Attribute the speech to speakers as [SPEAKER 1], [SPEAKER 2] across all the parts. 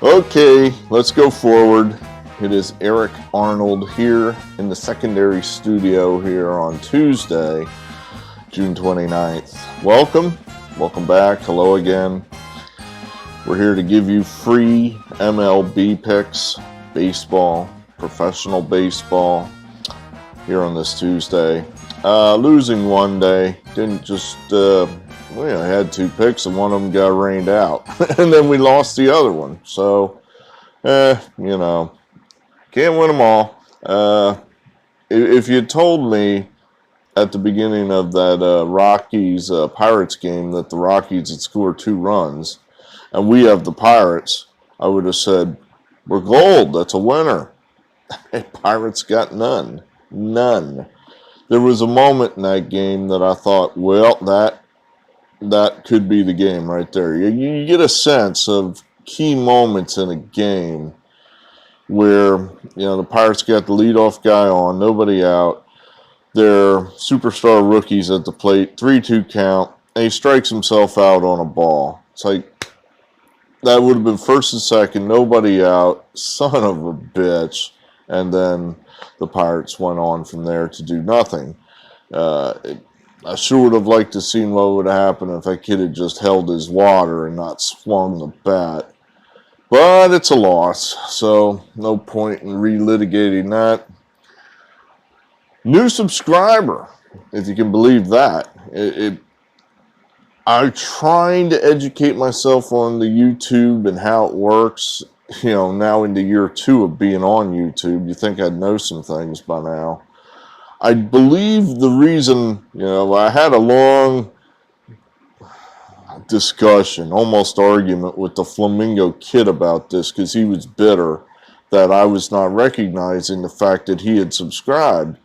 [SPEAKER 1] Okay, let's go forward. It is Eric Arnold here in the secondary studio here on Tuesday, June 29th. Welcome back. Hello again. We're here to give you free MLB picks, baseball, professional baseball, here on this Tuesday. Losing one day, didn't just, I had two picks and one of them got rained out. And then we lost the other one. So, can't win them all. If you told me at the beginning of that Rockies Pirates game that the Rockies had scored 2 runs and we have the Pirates, I would have said, we're gold. That's a winner. Pirates got none. None. There was a moment in that game that I thought, well, that could be the game right there. You get a sense of key moments in a game where, the Pirates got the leadoff guy on, nobody out. Their superstar rookies at the plate, 3-2 count, and he strikes himself out on a ball. It's like, that would have been first and second, nobody out, son of a bitch. And then the Pirates went on from there to do nothing. I sure would have liked to see what would have happened if that kid had just held his water and not swung the bat. But it's a loss, so no point in relitigating that. New subscriber, if you can believe that. I'm trying to educate myself on the YouTube and how it works. Now into year 2 of being on YouTube, you think I'd know some things by now. I believe the reason, I had a long discussion, almost argument with the Flamingo Kid about this because he was bitter that I was not recognizing the fact that he had subscribed.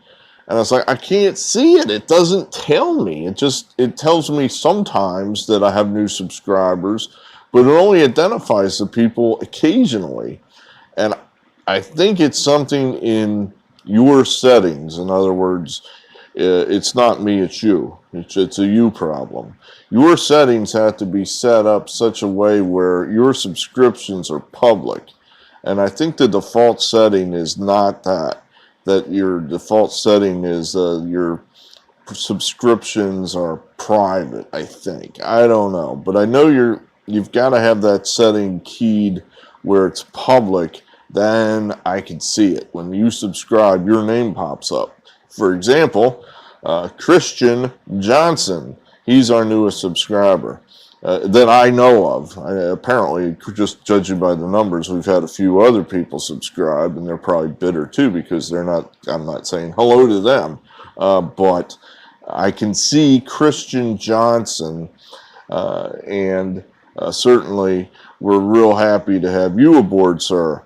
[SPEAKER 1] And I was like, I can't see it. It doesn't tell me. It tells me sometimes that I have new subscribers, but it only identifies the people occasionally. And I think it's something in your settings. In other words, it's not me, it's you. It's a you problem. Your settings have to be set up such a way where your subscriptions are public. And I think the default setting is not that. That your default setting is your subscriptions are private, I think. I don't know. But I know you've got to have that setting keyed where it's public. Then I can see it. When you subscribe, your name pops up. For example, Christian Johnson. He's our newest subscriber that I know of. Apparently, just judging by the numbers, we've had a few other people subscribe, and they're probably bitter too because they're not. I'm not saying hello to them, but I can see Christian Johnson, and certainly we're real happy to have you aboard, sir.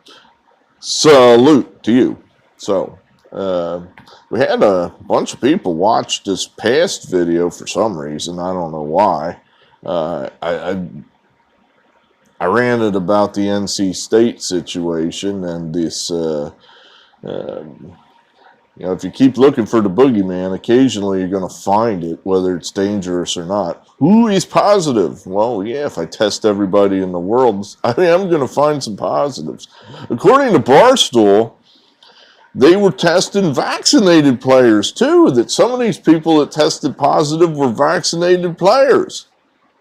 [SPEAKER 1] Salute to you. So, we had a bunch of people watch this past video for some reason. I don't know why. I ranted about the NC State situation and this, if you keep looking for the boogeyman, occasionally you're going to find it, whether it's dangerous or not. Ooh, he's positive. Well, yeah, if I test everybody in the world, I'm going to find some positives. According to Barstool, they were testing vaccinated players too, that some of these people that tested positive were vaccinated players.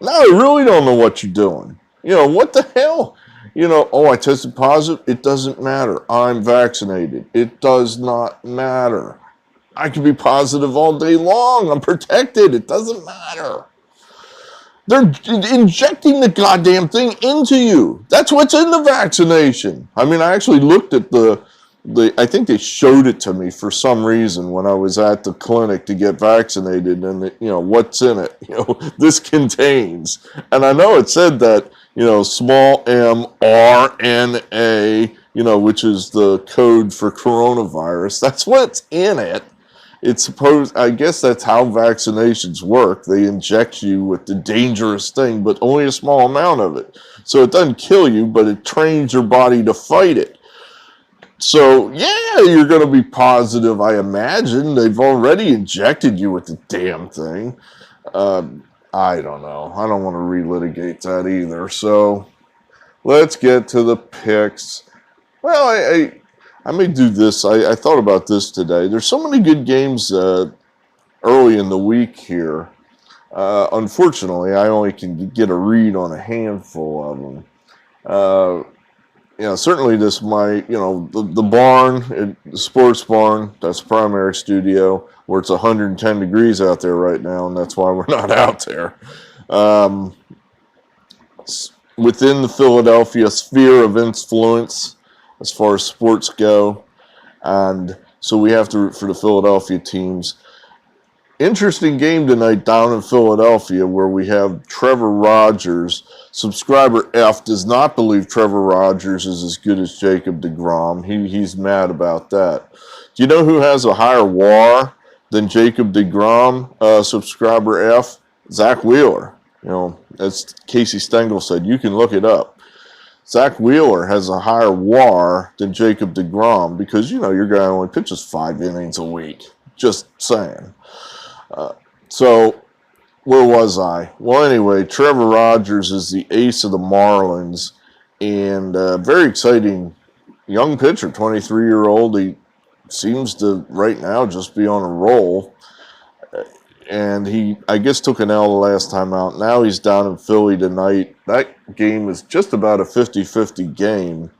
[SPEAKER 1] Now I really don't know what you're doing. What the hell? I tested positive. It doesn't matter. I'm vaccinated. It does not matter. I could be positive all day long. I'm protected. It doesn't matter. They're injecting the goddamn thing into you. That's what's in the vaccination. I actually looked at I think they showed it to me for some reason when I was at the clinic to get vaccinated, and what's in it? This contains, and I know it said that small mRNA, which is the code for coronavirus. That's what's in it. I guess that's how vaccinations work. They inject you with the dangerous thing, but only a small amount of it. So it doesn't kill you, but it trains your body to fight it. So, yeah, you're going to be positive, I imagine. They've already injected you with the damn thing. I don't know. I don't want to relitigate that either. So, let's get to the picks. Well, I may do this. I thought about this today. There's so many good games early in the week here. Unfortunately, I only can get a read on a handful of them. Certainly this might, the barn, the sports barn, that's primary studio, where it's 110 degrees out there right now, and that's why we're not out there. Within the Philadelphia sphere of influence, as far as sports go, and so we have to root for the Philadelphia teams. Interesting game tonight down in Philadelphia where we have Trevor Rogers. Subscriber F does not believe Trevor Rogers is as good as Jacob deGrom. He's mad about that. Do you know who has a higher WAR than Jacob deGrom? Subscriber F? Zach Wheeler. As Casey Stengel said, you can look it up. Zach Wheeler has a higher WAR than Jacob deGrom because, your guy only pitches 5 innings a week. Just saying. So, where was I? Well, anyway, Trevor Rogers is the ace of the Marlins, and very exciting young pitcher, 23-year-old. He seems to, right now, just be on a roll. And he, I guess, took an L the last time out. Now he's down in Philly tonight. That game is just about a 50-50 game.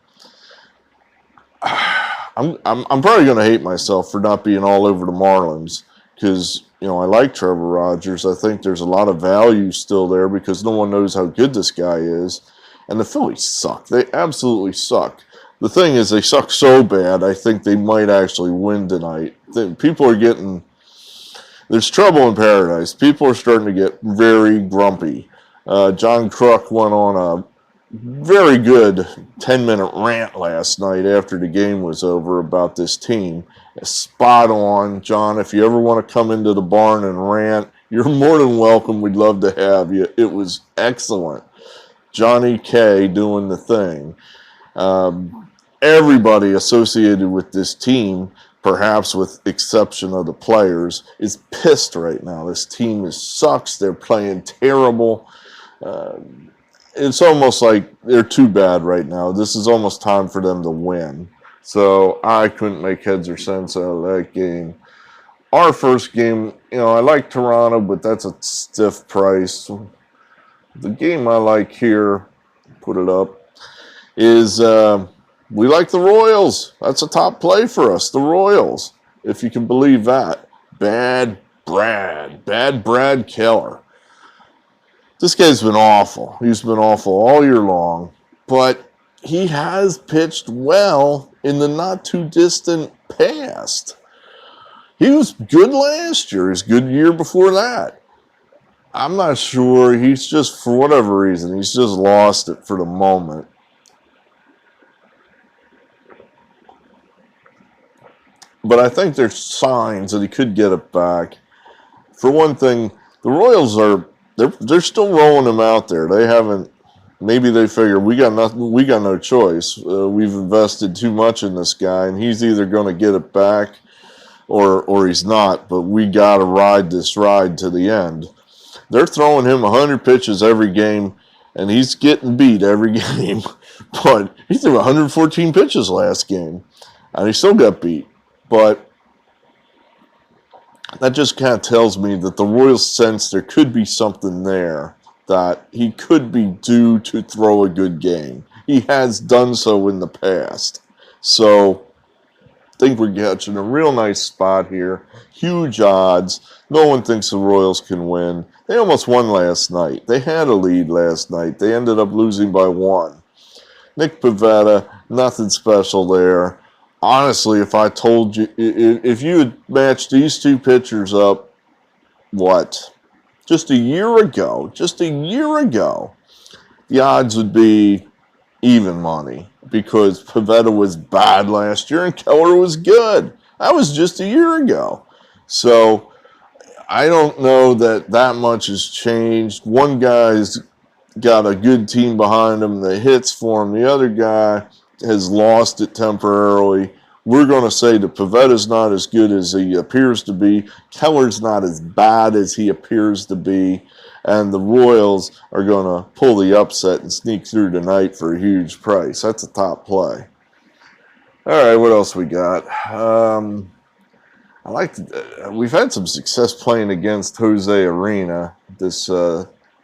[SPEAKER 1] I'm probably going to hate myself for not being all over the Marlins because, I like Trevor Rogers. I think there's a lot of value still there because no one knows how good this guy is. And the Phillies suck. They absolutely suck. The thing is, they suck so bad, I think they might actually win tonight. People are getting... There's trouble in paradise. People are starting to get very grumpy. John Kruk went on a very good 10-minute rant last night after the game was over about this team. Spot on, John. If you ever want to come into the barn and rant, you're more than welcome. We'd love to have you. It was excellent. Johnny K doing the thing. Everybody associated with this team, perhaps with exception of the players, is pissed right now. This team sucks. They're playing terrible. It's almost like they're too bad right now. This is almost time for them to win. So I couldn't make heads or sense out of that game. Our first game, I like Toronto, but that's a stiff price. The game I like here, put it up, is we like the Royals. That's a top play for us, the Royals, if you can believe that. Bad Brad Keller. This guy's been awful. He's been awful all year long, but he has pitched well in the not-too-distant past. He was good last year. His good year before that. I'm not sure. He's just, for whatever reason, he's just lost it for the moment. But I think there's signs that he could get it back. For one thing, the Royals they're still rolling him out there. They haven't. Maybe they figure we got nothing. We got no choice. We've invested too much in this guy, and he's either going to get it back, or he's not. But we got to ride this ride to the end. They're throwing him 100 pitches every game, and he's getting beat every game. But he threw 114 pitches last game, and he still got beat. But that just kind of tells me that the Royals sense there could be something there, that he could be due to throw a good game. He has done so in the past. So I think we're catching a real nice spot here. Huge odds. No one thinks the Royals can win. They almost won last night. They had a lead last night. They ended up losing by 1. Nick Pivetta, nothing special there. Honestly, if I told you, if you had matched these two pitchers up, just a year ago, the odds would be even money because Pivetta was bad last year and Keller was good. That was just a year ago. So I don't know that much has changed. One guy's got a good team behind him that hits for him. The other guy has lost it temporarily. We're going to say that Pivetta's not as good as he appears to be. Keller's not as bad as he appears to be. and the Royals are going to pull the upset and sneak through tonight for a huge price. That's a top play. All right, what else we got? We've had some success playing against Jose Arena, this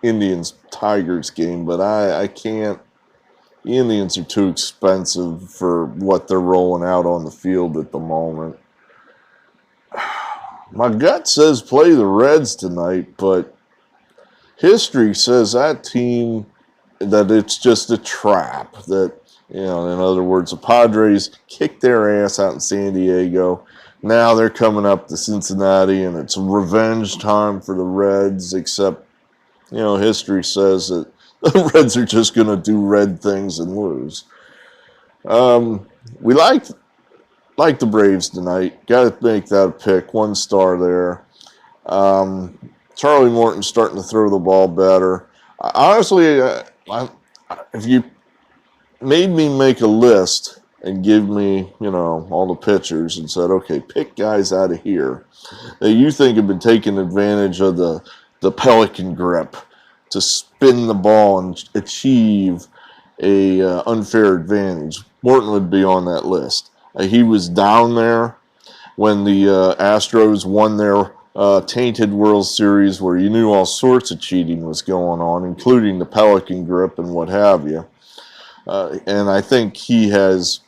[SPEAKER 1] Indians-Tigers game, but I can't. The Indians are too expensive for what they're rolling out on the field at the moment. My gut says play the Reds tonight, but history says that team, that it's just a trap. That, in other words, the Padres kicked their ass out in San Diego. Now they're coming up to Cincinnati, and it's revenge time for the Reds, except, history says that the Reds are just going to do red things and lose. We like the Braves tonight. Got to make that a pick. 1 star there. Charlie Morton's starting to throw the ball better. Honestly, if you made me make a list and give me, all the pitchers and said, okay, pick guys out of here that you think have been taking advantage of the Pelican grip to spin the ball and achieve a unfair advantage, Morton would be on that list. He was down there when the Astros won their tainted World Series, where you knew all sorts of cheating was going on, including the Pelican grip and what have you. And I think he has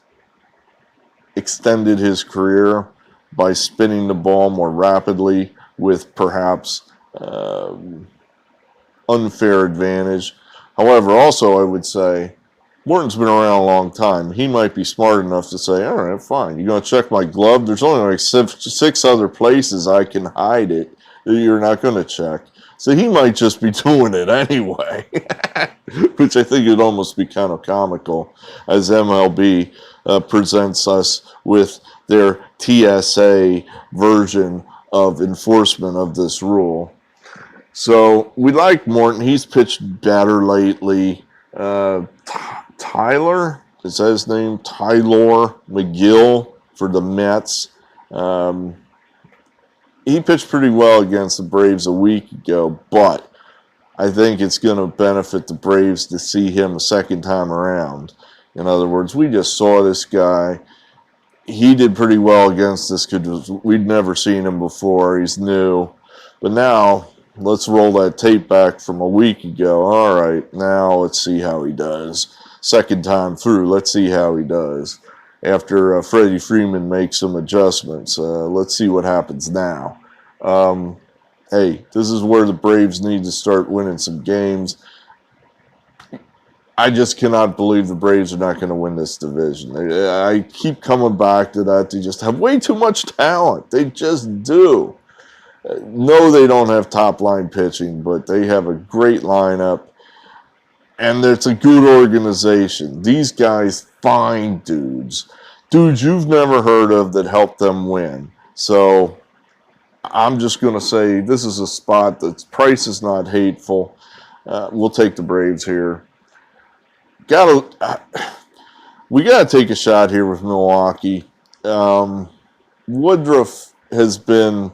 [SPEAKER 1] extended his career by spinning the ball more rapidly with perhaps unfair advantage. However, also I would say Morton's been around a long time. He might be smart enough to say, all right, fine, you're going to check my glove? There's only like six other places I can hide it that you're not going to check. So he might just be doing it anyway, which I think would almost be kind of comical as MLB presents us with their TSA version of enforcement of this rule. So we like Morton. He's pitched better lately. Tyler, is that his name? Tylor McGill for the Mets. He pitched pretty well against the Braves a week ago, but I think it's going to benefit the Braves to see him a second time around. In other words, we just saw this guy. He did pretty well against us because we'd never seen him before. He's new. But now, let's roll that tape back from a week ago. All right, now let's see how he does. Second time through, let's see how he does. After Freddie Freeman makes some adjustments, let's see what happens now. Hey, this is where the Braves need to start winning some games. I just cannot believe the Braves are not going to win this division. I keep coming back to that. They just have way too much talent. They just do. No, they don't have top-line pitching, but they have a great lineup, and it's a good organization. These guys, fine dudes you've never heard of that helped them win. So I'm just going to say this is a spot that's price is not hateful. We'll take the Braves here. We got to take a shot here with Milwaukee. Woodruff has been...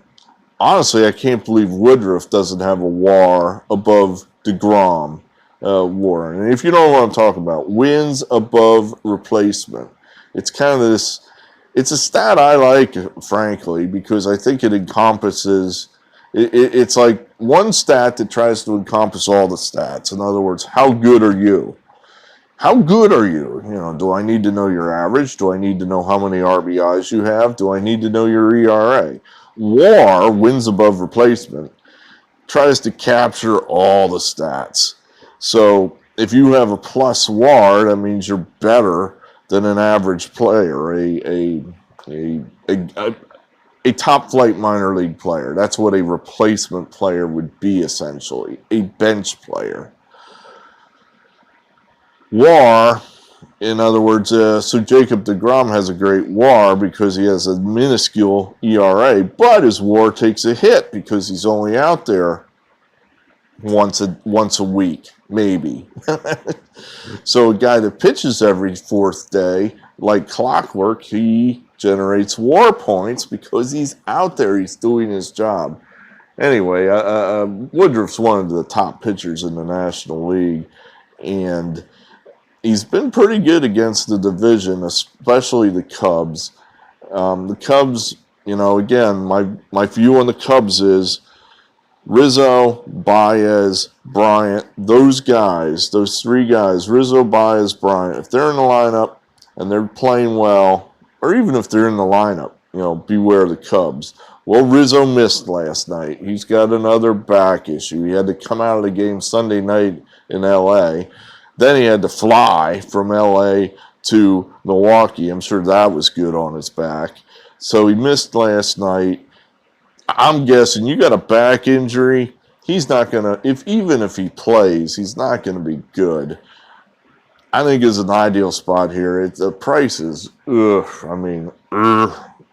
[SPEAKER 1] Honestly, I can't believe Woodruff doesn't have a WAR above DeGrom WAR. And if you don't know what I'm talking about, wins above replacement. It's kind of this, it's a stat I like, frankly, because I think it encompasses, it's like one stat that tries to encompass all the stats. In other words, how good are you? How good are you? Do I need to know your average? Do I need to know how many RBIs you have? Do I need to know your ERA? WAR, wins above replacement, tries to capture all the stats. So if you have a plus WAR, that means you're better than an average player, a top flight minor league player. That's what a replacement player would be, essentially, a bench player. WAR, in other words, so Jacob deGrom has a great WAR because he has a minuscule ERA, but his WAR takes a hit because he's only out there once a week, maybe. So a guy that pitches every fourth day, like clockwork, he generates WAR points because he's out there, he's doing his job. Anyway, Woodruff's one of the top pitchers in the National League, and he's been pretty good against the division, especially the Cubs. The Cubs, again, my view on the Cubs is Rizzo, Baez, Bryant, those guys, those three guys, Rizzo, Baez, Bryant, if they're in the lineup and they're playing well, or even if they're in the lineup, beware the Cubs. Well, Rizzo missed last night. He's got another back issue. He had to come out of the game Sunday night in L.A. Then he had to fly from L.A. to Milwaukee. I'm sure that was good on his back. So he missed last night. I'm guessing you got a back injury. He's not going to, even if he plays, he's not going to be good. I think it's an ideal spot here. The price is,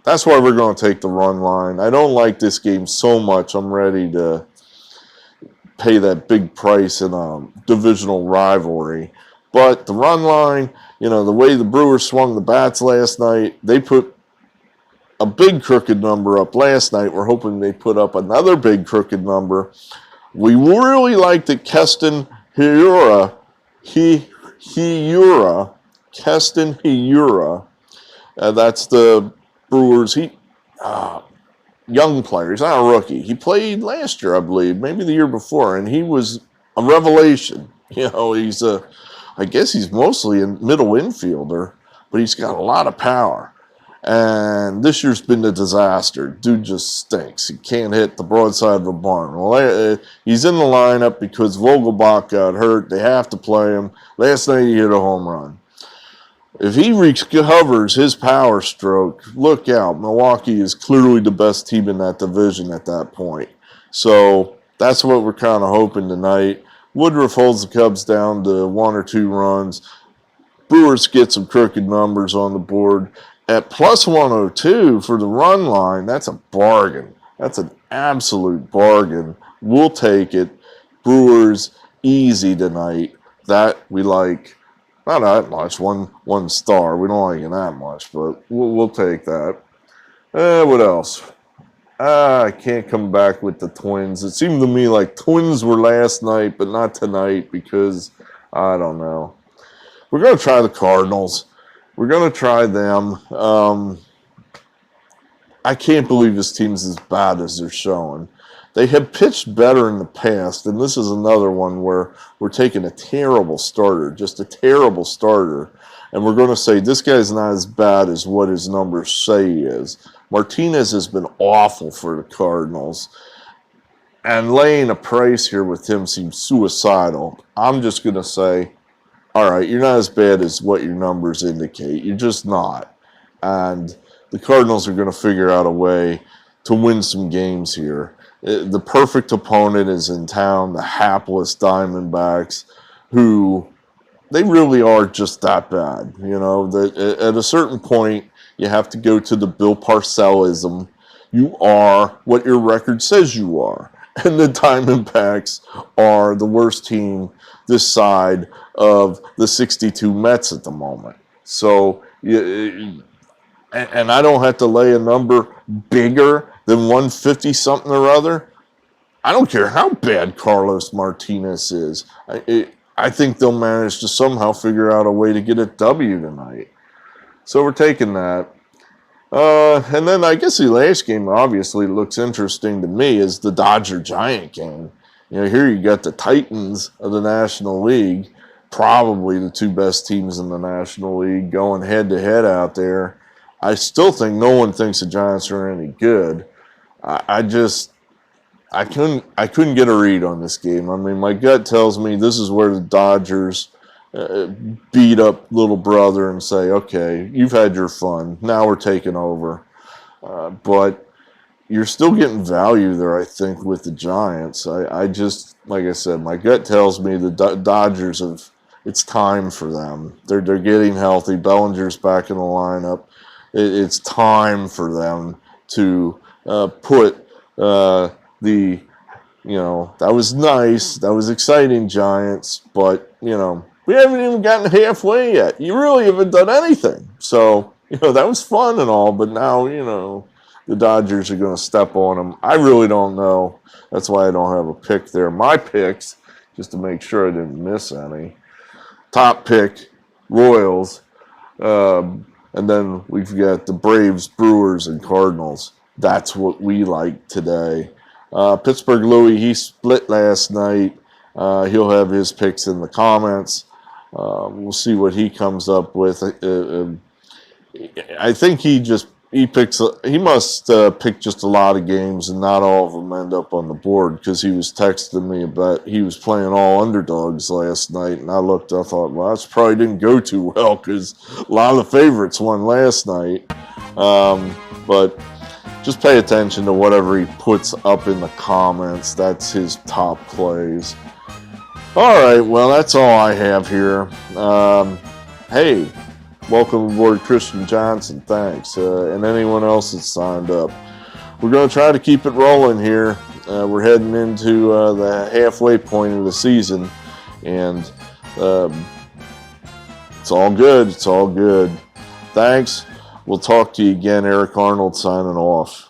[SPEAKER 1] that's why we're going to take the run line. I don't like this game so much. I'm ready to pay that big price in a divisional rivalry. But the run line, the way the Brewers swung the bats last night, they put a big crooked number up last night. We're hoping they put up another big crooked number. We really like that Keston Hiura, that's the Brewers. Young player. He's not a rookie. He played last year, I believe, maybe the year before, and he was a revelation. I guess he's mostly a middle infielder, but he's got a lot of power. And this year's been a disaster. Dude just stinks. He can't hit the broadside of a barn. Well, he's in the lineup because Vogelbach got hurt. They have to play him. Last night he hit a home run. If he recovers his power stroke, look out. Milwaukee is clearly the best team in that division at that point. So that's what we're kind of hoping tonight. Woodruff holds the Cubs down to 1 or 2 runs. Brewers get some crooked numbers on the board. At plus 102 for the run line, that's a bargain. That's an absolute bargain. We'll take it. Brewers easy tonight. That we like. Not that much. One star. We don't like it that much, but we'll take that. What else? I can't come back with the Twins. It seemed to me like Twins were last night, but not tonight because I don't know. We're going to try the Cardinals. We're going to try them. I can't believe this team's as bad as they're showing. They have pitched better in the past, and this is another one where we're taking a terrible starter, just a terrible starter, and we're going to say this guy's not as bad as what his numbers say he is. Martinez has been awful for the Cardinals, and laying a price here with him seems suicidal. I'm just going to say, all right, you're not as bad as what your numbers indicate. You're just not. And the Cardinals are going to figure out a way to win some games here. The perfect opponent is in town, the hapless Diamondbacks, who they really are just that bad. At a certain point, you have to go to the Bill Parcellism. You are what your record says you are. And the Diamondbacks are the worst team this side of the 62 Mets at the moment. So, and I don't have to lay a number bigger than 150-something or other. I don't care how bad Carlos Martinez is. I think they'll manage to somehow figure out a way to get a W tonight. So we're taking that. And then I guess the last game obviously looks interesting to me is the Dodger-Giant game. Here you got the Titans of the National League, probably the 2 best teams in the National League, going head-to-head out there. I still think no one thinks the Giants are any good. I couldn't get a read on this game. I mean, my gut tells me this is where the Dodgers beat up little brother and say, okay, you've had your fun. Now we're taking over. But you're still getting value there, I think, with the Giants. I just, like I said, my gut tells me the Dodgers it's time for them. They're getting healthy. Bellinger's back in the lineup. It's time for them to put that was nice. That was exciting, Giants. But, we haven't even gotten halfway yet. You really haven't done anything. So, that was fun and all. But now, the Dodgers are going to step on them. I really don't know. That's why I don't have a pick there. My picks, just to make sure I didn't miss any. Top pick, Royals. And then we've got the Braves, Brewers, and Cardinals. That's what we like today. Pittsburgh Louie, he split last night. He'll have his picks in the comments. We'll see what he comes up with. I think he must pick just a lot of games, and not all of them end up on the board, because he was texting me about he was playing all underdogs last night, and I thought, well, that's probably didn't go too well, because a lot of the favorites won last night. But just pay attention to whatever he puts up in the comments. That's his top plays. All right, well, that's all I have here. Hey, welcome aboard, Christian Johnson. Thanks. And anyone else that's signed up. We're going to try to keep it rolling here. We're heading into the halfway point of the season. And it's all good. It's all good. Thanks. We'll talk to you again. Eric Arnold signing off.